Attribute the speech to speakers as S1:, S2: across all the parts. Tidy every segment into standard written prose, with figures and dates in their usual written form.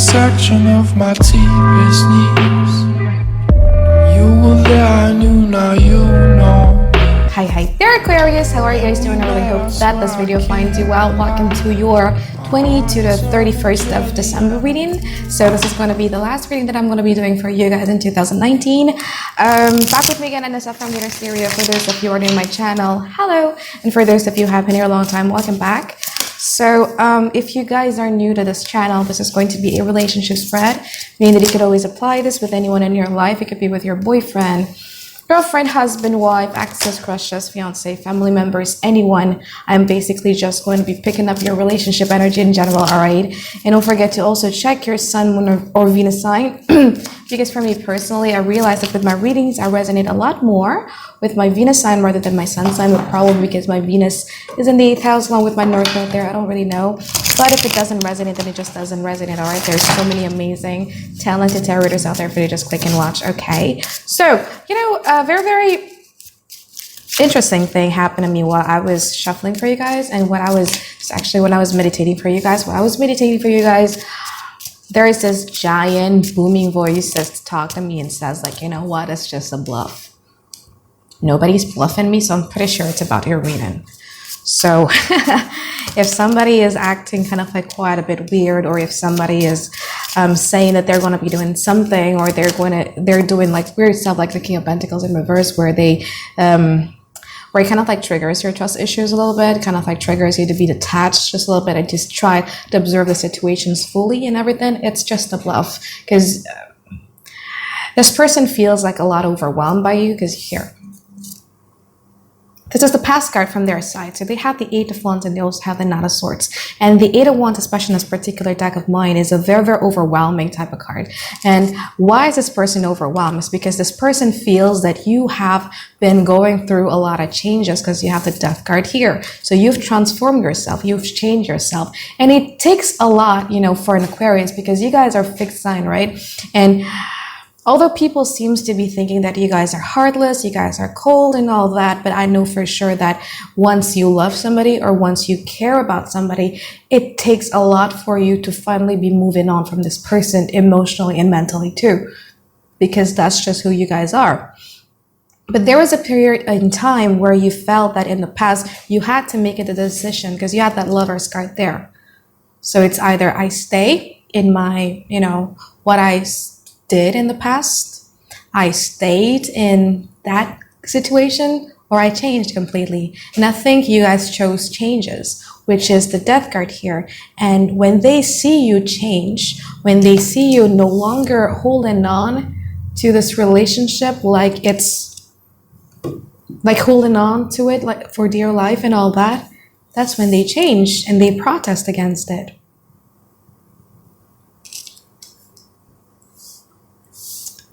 S1: intersection of my deepest needs. You were there, I knew, now you know.
S2: Hi there, Aquarius. How are you guys doing? I really hope that this video finds you well. Welcome to your 20 to the 31st of December reading. So this is going to be the last reading that I'm going to be doing for you guys in 2019. Back with me again, Anisa from Inner Stereo. For those of you who are new to my channel, hello. And for those of you who have been here a long time, welcome back. So if you guys are new to this channel, this is going to be a relationship spread, meaning that you could always apply this with anyone in your life. It could be with your boyfriend, girlfriend, husband, wife, exes, crushes, fiance, family members, anyone. I'm basically just going to be picking up your relationship energy in general, all right? And don't forget to also check your sun, moon, or Venus sign. Because for me personally, I realized that with my readings, I resonate a lot more with my Venus sign rather than my sun sign, but probably because my Venus is in the 8th house along with my North Node there. I don't really know. But if it doesn't resonate, then it just doesn't resonate, all right? There's so many amazing, talented tarot readers out there for you to just click and watch, okay? So, you know, a very interesting thing happened to me while I was shuffling for you guys, and when I was meditating for you guys. There is this giant booming voice that talks to me and says, like, you know what, it's just a bluff. Nobody's bluffing me, so I'm pretty sure it's about your reading. So if somebody is acting kind of like quite a bit weird, or if somebody is saying that they're going to be doing something, or they're doing like weird stuff, like the King of Pentacles in reverse, where they where it kind of like triggers your trust issues a little bit, kind of like triggers you to be detached just a little bit and just try to observe the situations fully and everything, it's just a bluff. Because this person feels like a lot overwhelmed by you, because here, this is the past card from their side. So they have the 8 of Wands and they also have the Knight of Swords. And the 8 of Wands, especially in this particular deck of mine, is a very overwhelming type of card. And why is this person overwhelmed? It's because this person feels that you have been going through a lot of changes, because you have the Death card here. So you've transformed yourself, you've changed yourself. And it takes a lot, you know, for an Aquarius, because you guys are fixed sign, right? And although people seems to be thinking that you guys are heartless, you guys are cold and all that, but I know for sure that once you love somebody or once you care about somebody, it takes a lot for you to finally be moving on from this person emotionally and mentally too, because that's just who you guys are. But there was a period in time where you felt that in the past you had to make a decision, because you had that Lover's card there. So it's either I stay in my, you know, what I did in the past, I stayed in that situation, or I changed completely. And I think you guys chose changes, which is the Death card here. And when they see you change, when they see you no longer holding on to this relationship like it's like holding on to it like for dear life and all that, that's when they change and they protest against it.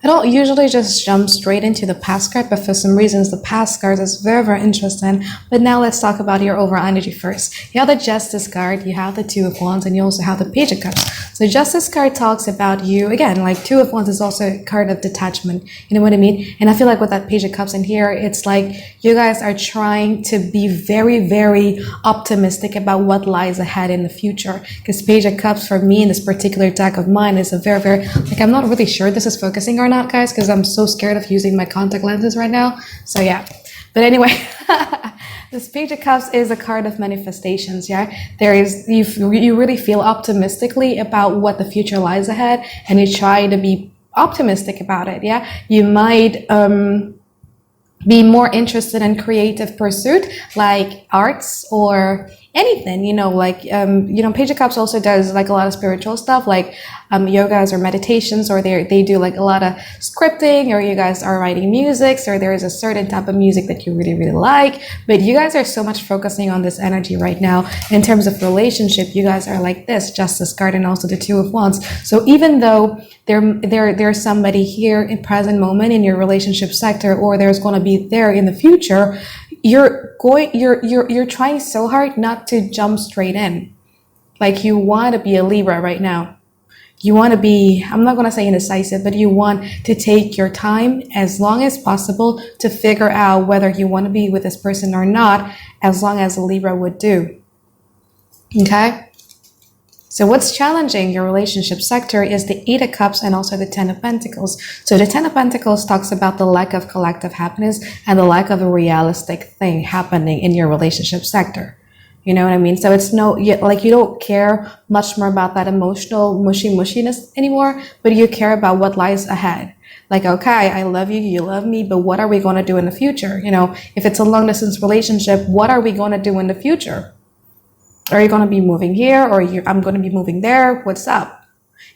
S2: I don't usually just jump straight into the past card, but for some reasons the past card is very interesting. But now let's talk about your overall energy first. You have the Justice card, you have the 2 of Wands, and you also have the Page of Cups. So Justice card talks about you, again, like 2 of Wands is also a card of detachment, you know what I mean? And I feel like with that Page of Cups in here, it's like you guys are trying to be very optimistic about what lies ahead in the future. Because Page of Cups for me in this particular deck of mine is a very, like, I'm not really sure this is focusing or not, guys, because I'm so scared of using my contact lenses right now. So yeah, but anyway, this Page of Cups is a card of manifestations. Yeah, there is, you really feel optimistically about what the future lies ahead, and you try to be optimistic about it. Yeah, you might be more interested in creative pursuit like arts or anything, you know, like, you know, Page of Cups also does like a lot of spiritual stuff, like yogas or meditations, or they do like a lot of scripting, or you guys are writing music, or there is a certain type of music that you really like. But you guys are so much focusing on this energy right now. In terms of relationship, you guys are like this Justice card and also the 2 of Wands. So even though there's somebody here in present moment in your relationship sector, or there's going to be there in the future, you're trying so hard not to jump straight in. Like, you want to be a Libra right now. You want to be, I'm not going to say indecisive, but you want to take your time as long as possible to figure out whether you want to be with this person or not, as long as a Libra would do. Okay? So what's challenging your relationship sector is the Eight of Cups and also the Ten of Pentacles. So the Ten of Pentacles talks about the lack of collective happiness and the lack of a realistic thing happening in your relationship sector. You know what I mean? So it's like you don't care much more about that emotional mushiness anymore, but you care about what lies ahead. Like, okay, I love you, you love me, but what are we going to do in the future? You know, if it's a long distance relationship, what are we going to do in the future? Are you going to be moving here or I'm going to be moving there? What's up?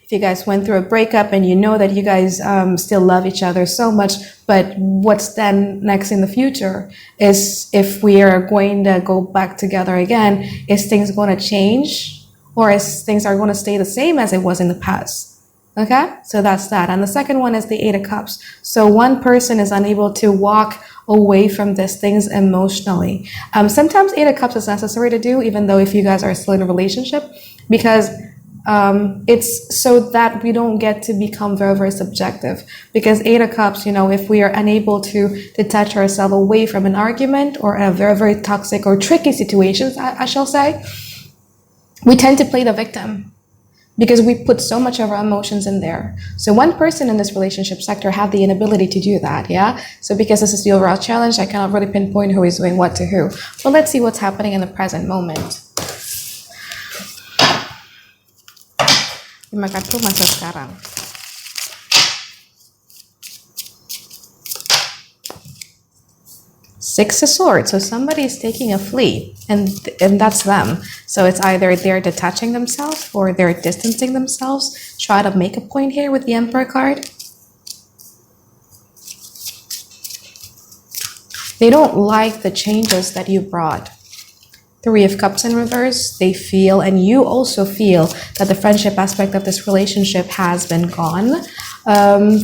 S2: If you guys went through a breakup and you know that you guys still love each other so much, but what's then next in the future is if we are going to go back together again, is things going to change or is things are going to stay the same as it was in the past? Okay, so that's that. And the second one is the Eight of Cups. So one person is unable to walk away from these things emotionally. Sometimes Eight of Cups is necessary to do, even though if you guys are still in a relationship, because it's so that we don't get to become very, very subjective. Because Eight of Cups, you know, if we are unable to detach ourselves away from an argument or a very, very toxic or tricky situation, I shall say, we tend to play the victim because we put so much of our emotions in there. So one person in this relationship sector have the inability to do that, yeah? So because this is the overall challenge, I cannot really pinpoint who is doing what to who. But let's see what's happening in the present moment. Lima kartu masa sekarang. Six of Swords. So somebody is taking a flee, and that's them. So it's either they're detaching themselves or they're distancing themselves. Try to make a point here with the Emperor card. They don't like the changes that you brought. Three of Cups in reverse, they feel, and you also feel, that the friendship aspect of this relationship has been gone.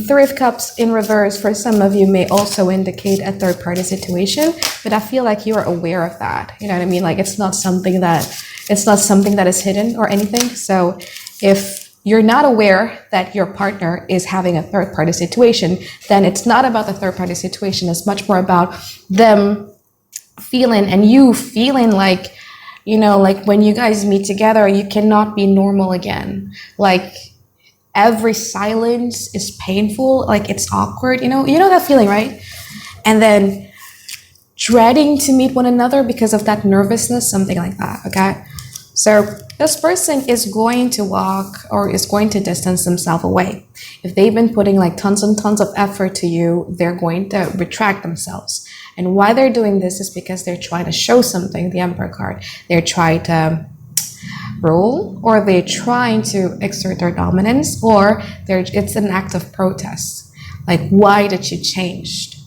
S2: Three of Cups in reverse, for some of you, may also indicate a third-party situation, but I feel like you're aware of that. You know what I mean? Like it's not something that is hidden or anything. So if you're not aware that your partner is having a third-party situation, then it's not about the third-party situation. It's much more about them feeling and you feeling like, you know, like when you guys meet together, you cannot be normal again. Like every silence is painful, like it's awkward, you know that feeling, right? And then dreading to meet one another because of that nervousness, something like that, okay? So this person is going to walk or is going to distance themselves away. If they've been putting like tons and tons of effort to you, they're going to retract themselves. And why they're doing this is because they're trying to show something, the Emperor card. They're trying to rule, or they're trying to exert their dominance, or it's an act of protest. Like, why did you change?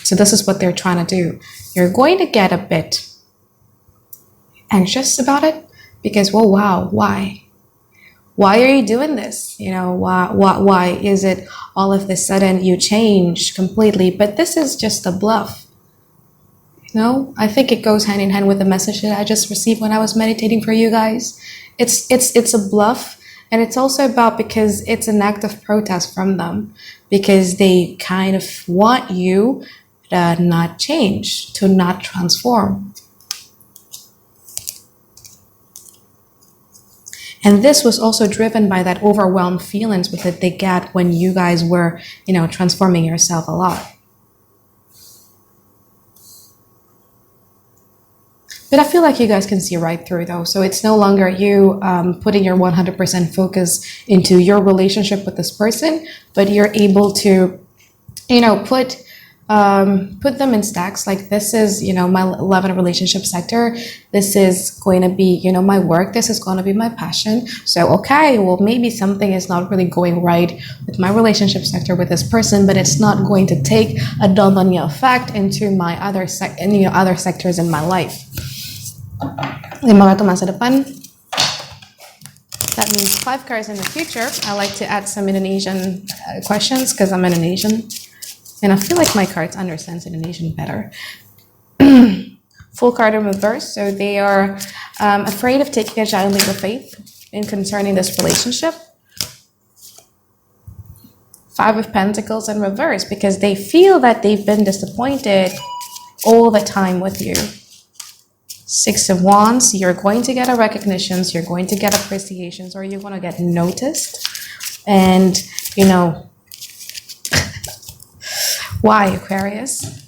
S2: So this is what they're trying to do. You're going to get a bit anxious about it because, well, wow, why? Why are you doing this? You know, why is it all of a sudden you change completely? But this is just a bluff. You know, I think it goes hand in hand with the message that I just received when I was meditating for you guys. It's a bluff, and it's also about because it's an act of protest from them because they kind of want you to not change, to not transform. And this was also driven by that overwhelmed feelings with it they get when you guys were, you know, transforming yourself a lot. But I feel like you guys can see right through though. So it's no longer you putting your 100% focus into your relationship with this person, but you're able to, you know, put them in stacks. Like this is, you know, my love and relationship sector. This is going to be, you know, my work. This is going to be my passion. So, okay, well, maybe something is not really going right with my relationship sector with this person, but it's not going to take a domino effect into my other sectors in my life. 5 kartu masa depan. That means 5 cards in the future. I like to add some Indonesian questions because I'm Indonesian. And I feel like my cards understand Indonesian better. Full card in reverse. So they are afraid of taking a giant leap of faith in concerning this relationship. 5 of Pentacles in reverse because they feel that they've been disappointed all the time with you. Six of Wands, you're going to get a recognitions, you're going to get appreciations, or you're going to get noticed. And, you know, why, Aquarius?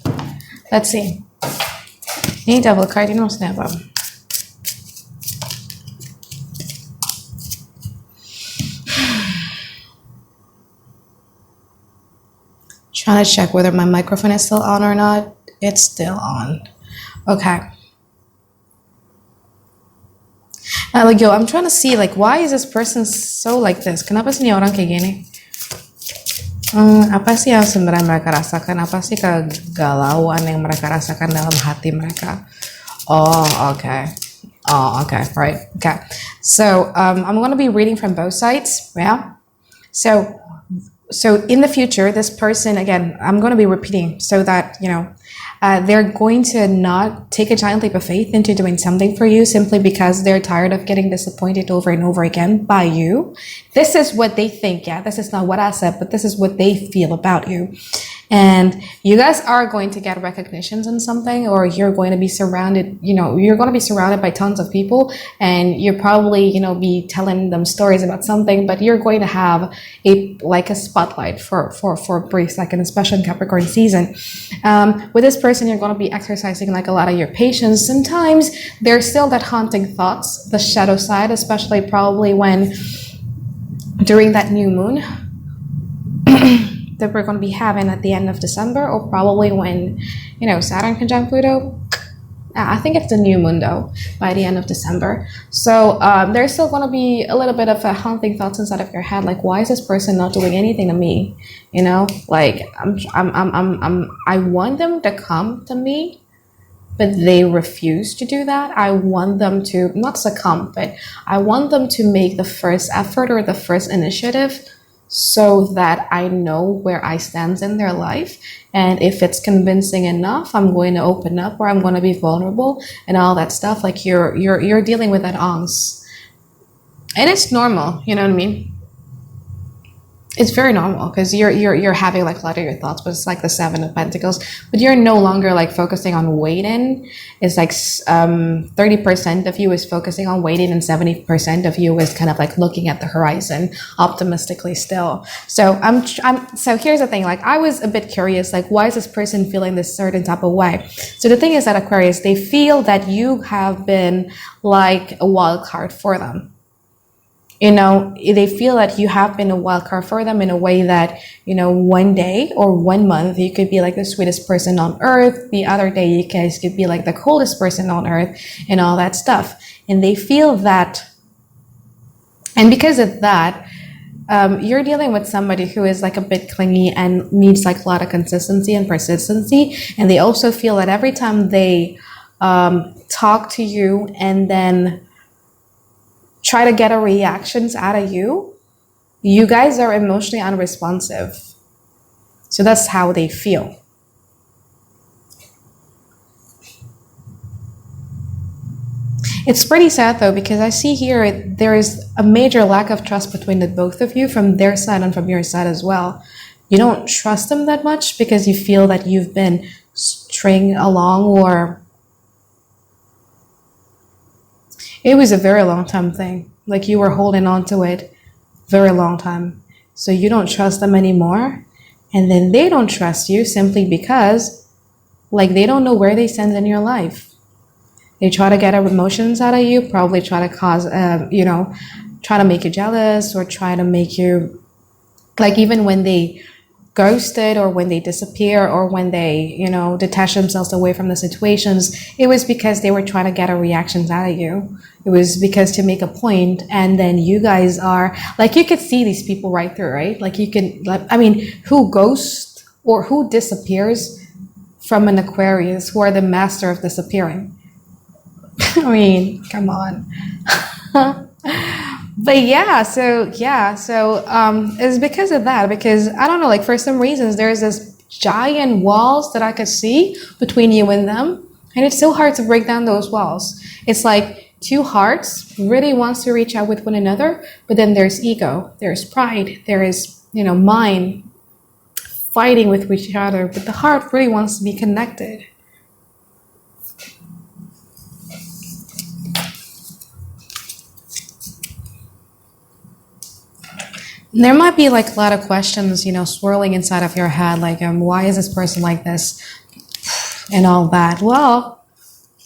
S2: Let's see. Any double card, you know, snap up. Trying to check whether my microphone is still on or not. It's still on. Okay. Like, yo, I'm trying to see, like, why is this person so like this? Kenapa sih nih orang kayak gini? Apa sih yang sebenarnya mereka rasakan? Apa sih kegalauan yang mereka rasakan dalam hati mereka? Oh, okay. Oh, okay. Right. Okay. So, I'm going to be reading from both sides. Yeah. So in the future, this person, again, I'm going to be repeating so that, you know, they're going to not take a giant leap of faith into doing something for you simply because they're tired of getting disappointed over and over again by you. This is what they think. Yeah, this is not what I said, but this is what they feel about you. And you guys are going to get recognitions in something, or you're going to be surrounded, you know, you're going to be surrounded by tons of people, and you're probably, you know, be telling them stories about something, but you're going to have a spotlight for a brief second, especially in Capricorn season. With this person, you're going to be exercising like a lot of your patience. Sometimes there's still that haunting thoughts, the shadow side, especially probably when during that new moon that we're going to be having at the end of December, or probably when, you know, Saturn conjunct Pluto. I think it's the new moon though, by the end of December. So there's still going to be a little bit of a haunting thoughts inside of your head, like, why is this person not doing anything to me? You know, like I want them to come to me, but they refuse to do that. I want them to not succumb, but I want them to make the first effort or the first initiative, so that I know where I stand in their life. And if it's convincing enough, I'm going to open up, or I'm going to be vulnerable and all that stuff. Like you're dealing with that angst. And it's normal, you know what I mean? It's very normal because you're having like a lot of your thoughts, but it's like the Seven of Pentacles. But you're no longer like focusing on waiting. It's like 30% of you is focusing on waiting, and 70% of you is kind of like looking at the horizon optimistically still. So so here's the thing. Like, I was a bit curious, like, why is this person feeling this certain type of way? So the thing is that Aquarius, they feel that you have been like a wild card for them. You know, they feel that you have been a wild card for them in a way that, you know, one day or 1 month, you could be like the sweetest person on earth. The other day, you guys could be like the coldest person on earth and all that stuff. And they feel that, and because of that, you're dealing with somebody who is like a bit clingy and needs like a lot of consistency and persistency. And they also feel that every time they talk to you and then try to get a reactions out of you, you guys are emotionally unresponsive. So that's how they feel. It's pretty sad though, because I see here there is a major lack of trust between the both of you, from their side and from your side as well. You don't trust them that much because you feel that you've been stringed along, or it was a very long time thing. Like, you were holding on to it very long time. So you don't trust them anymore. And then they don't trust you simply because, like, they don't know where they stand in your life. They try to get emotions out of you, probably try to cause, you know, try to make you jealous, or try to make you, like, even when they ghosted, or when they disappear, or when they, you know, detach themselves away from the situations, it was because they were trying to get a reactions out of you. It was because to make a point, and then you guys are like, you could see these people right through, right? Like, you can, like, I mean, who ghosts or who disappears from an Aquarius, who are the master of disappearing? I mean, come on. But so it's because of that, because I don't know, like, for some reasons there's this giant walls that I could see between you and them, and it's so hard to break down those walls. It's like two hearts really wants to reach out with one another, but then there's ego, there's pride, there is, you know, mind fighting with each other, but the heart really wants to be connected. There might be like a lot of questions, you know, swirling inside of your head, like, why is this person like this, and all that. Well,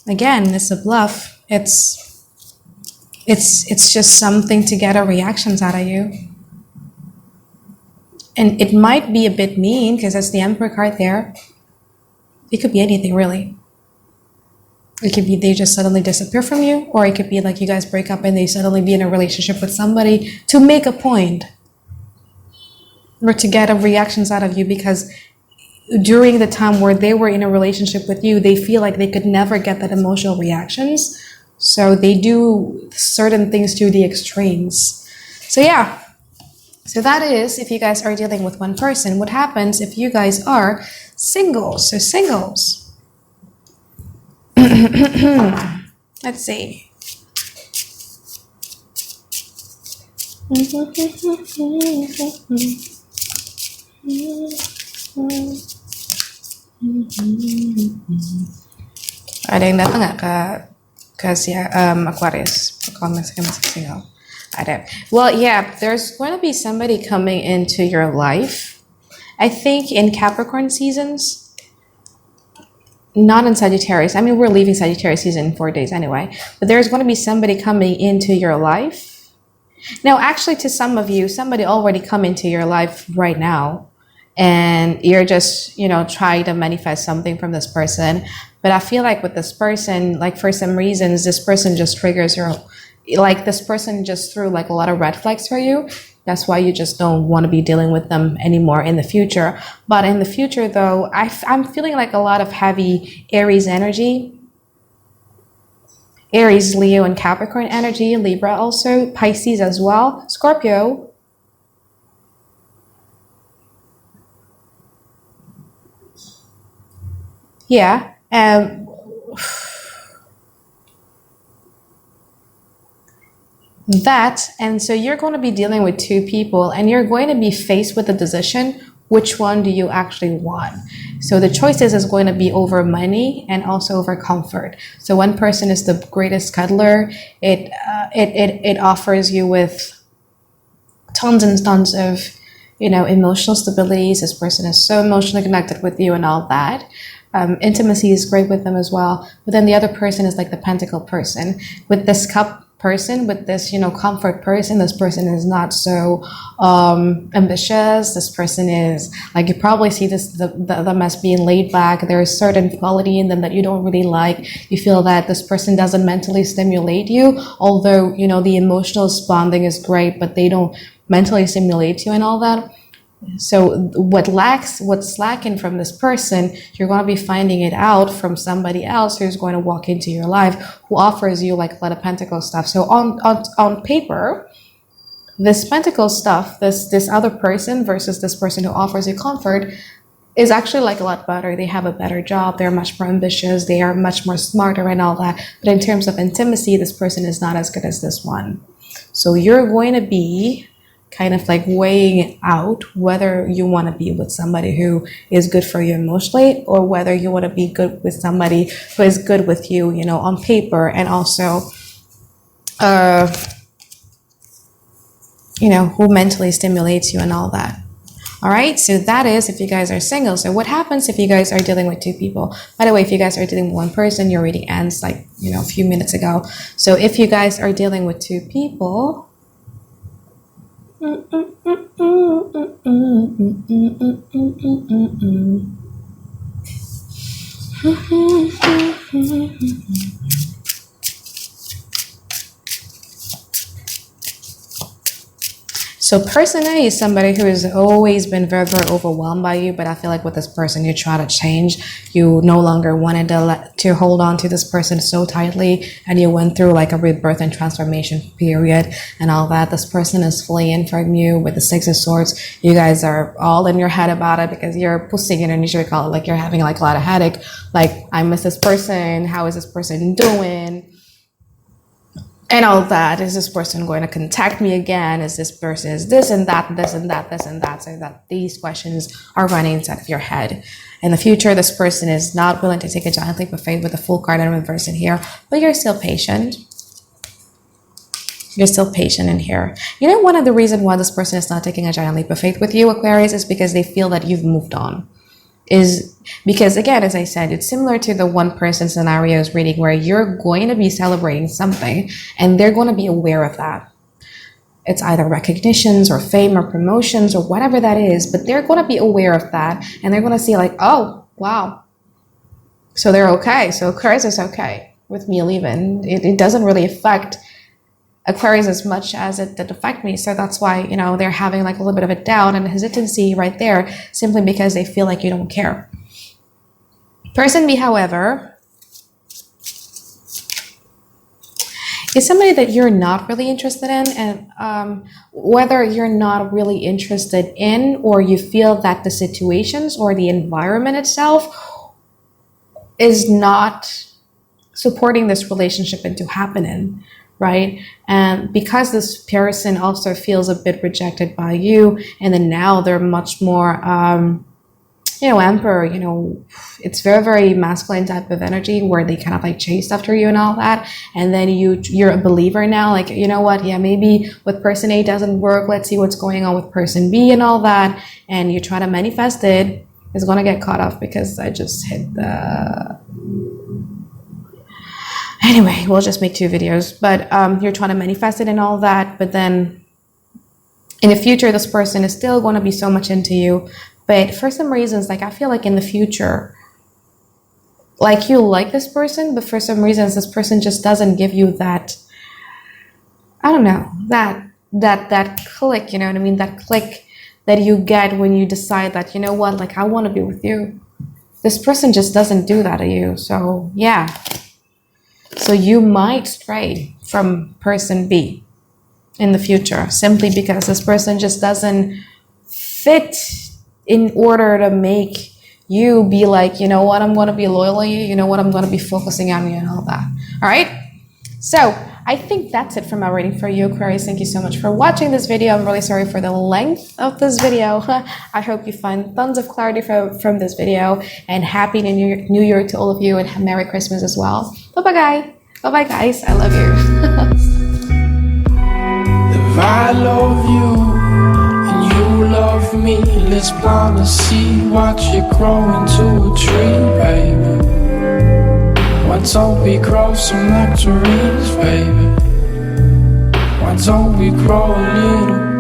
S2: again, it's a bluff. It's just something to get a reactions out of you. And it might be a bit mean because it's the Emperor card there. It could be anything, really. It could be they just suddenly disappear from you, or it could be like you guys break up and they suddenly be in a relationship with somebody to make a point, or to get a reactions out of you because during the time where they were in a relationship with you, they feel like they could never get that emotional reactions. So they do certain things to the extremes. So yeah. So that is if you guys are dealing with one person. What happens if you guys are singles? So singles. Let's see. Ada yang datang nggak ke si Aquarius? Kalau masih single. Ada. Well, yeah, there's going to be somebody coming into your life. I think in Capricorn seasons, not in Sagittarius. I mean, we're leaving Sagittarius season in 4 days anyway. But there's going to be somebody coming into your life. Now, actually, to some of you, somebody already come into your life right now. And you're just, you know, trying to manifest something from this person. But I feel like with this person, like for some reasons, this person just triggers your, like this person just threw like a lot of red flags for you. That's why you just don't want to be dealing with them anymore in the future. But in the future though, I'm feeling like a lot of heavy Aries energy. Aries, Leo, and Capricorn energy. Libra also. Pisces as well. Scorpio. Yeah. That, and so you're going to be dealing with two people and you're going to be faced with a decision. Which one do you actually want? So the choices is going to be over money and also over comfort. So one person is the greatest cuddler. It offers you with tons and tons of, you know, emotional stabilities. This person is so emotionally connected with you and all that. Intimacy is great with them as well. But then the other person is like the pentacle person. With this cup person, with this, you know, comfort person, this person is not so ambitious. This person is like, you probably see them as being laid back. There is certain quality in them that you don't really like. You feel that this person doesn't mentally stimulate you, although, you know, the emotional bonding is great, but they don't mentally stimulate you and all that. So what's lacking from this person, you're going to be finding it out from somebody else who's going to walk into your life, who offers you like a lot of pentacle stuff. So on paper, this pentacle stuff, this other person versus this person who offers you comfort is actually like a lot better. They have a better job. They're much more ambitious. They are much more smarter and all that. But in terms of intimacy, this person is not as good as this one. So you're going to be kind of like weighing out whether you want to be with somebody who is good for you emotionally, or whether you want to be good with somebody who is good with you, you know, on paper, and also, you know, who mentally stimulates you and all that. All right, so that is if you guys are single. So what happens if you guys are dealing with two people? By the way, if you guys are dealing with one person, your reading ends like, you know, a few minutes ago. So if you guys are dealing with two people, so personally, is somebody who has always been very, very overwhelmed by you, but I feel like with this person, you try to change. You no longer wanted to hold on to this person so tightly, and you went through like a rebirth and transformation period and all that. This person is fleeing from you with the Six of Swords. You guys are all in your head about it because you're pushing it, and you should call it like you're having like a lot of headache. Like, I miss this person. How is this person doing? And all that. Is this person going to contact me again? Is this person is this and that, this and that, this and that? So that these questions are running inside of your head. In the future, this person is not willing to take a giant leap of faith with the full card in reverse in here, but you're still patient. You're still patient in here. You know, one of the reasons why this person is not taking a giant leap of faith with you, Aquarius, is because they feel that you've moved on. Is because, again, as I said, it's similar to the one person scenarios reading where you're going to be celebrating something and they're going to be aware of that. It's either recognitions or fame or promotions or whatever that is, but they're going to be aware of that and they're going to see like, oh, wow. So they're okay. So Aquarius is okay with me leaving. It doesn't really affect Aquarius as much as it did affect me. So that's why, you know, they're having like a little bit of a doubt and hesitancy right there, simply because they feel like you don't care. Person B, however, is somebody that you're not really interested in, and whether you're not really interested in, or you feel that the situations or the environment itself is not supporting this relationship into happening. Right? And because this person also feels a bit rejected by you, and then now they're much more, you know, emperor, you know, it's very, very masculine type of energy where they kind of like chase after you and all that. And then you're a believer now, like, you know what? Yeah, maybe with person A doesn't work. Let's see what's going on with person B and all that. And you try to manifest it. It's going to get cut off because I just hit the... Anyway, we'll just make 2 videos, but you're trying to manifest it and all that, but then in the future, this person is still going to be so much into you, but for some reasons, like I feel like in the future, like you like this person, but for some reasons, this person just doesn't give you that, I don't know, that click, you know what I mean? That click that you get when you decide that, you know what, like I want to be with you. This person just doesn't do that to you, so yeah. So you might stray from person B in the future simply because this person just doesn't fit in order to make you be like, you know what, I'm going to be loyal to you. You know what, I'm going to be focusing on you and all that. All right. So I think that's it for my reading for you, Aquarius. Thank you so much for watching this video. I'm really sorry for the length of this video. I hope you find tons of clarity from this video, and happy New Year to all of you, and Merry Christmas as well. Bye-bye, guys. Bye-bye, guys. I love you.
S1: If I love you and you love me, let's plant a seed, watch it grow into a tree, baby. Why don't we grow some nectarines, baby? Why don't we grow a little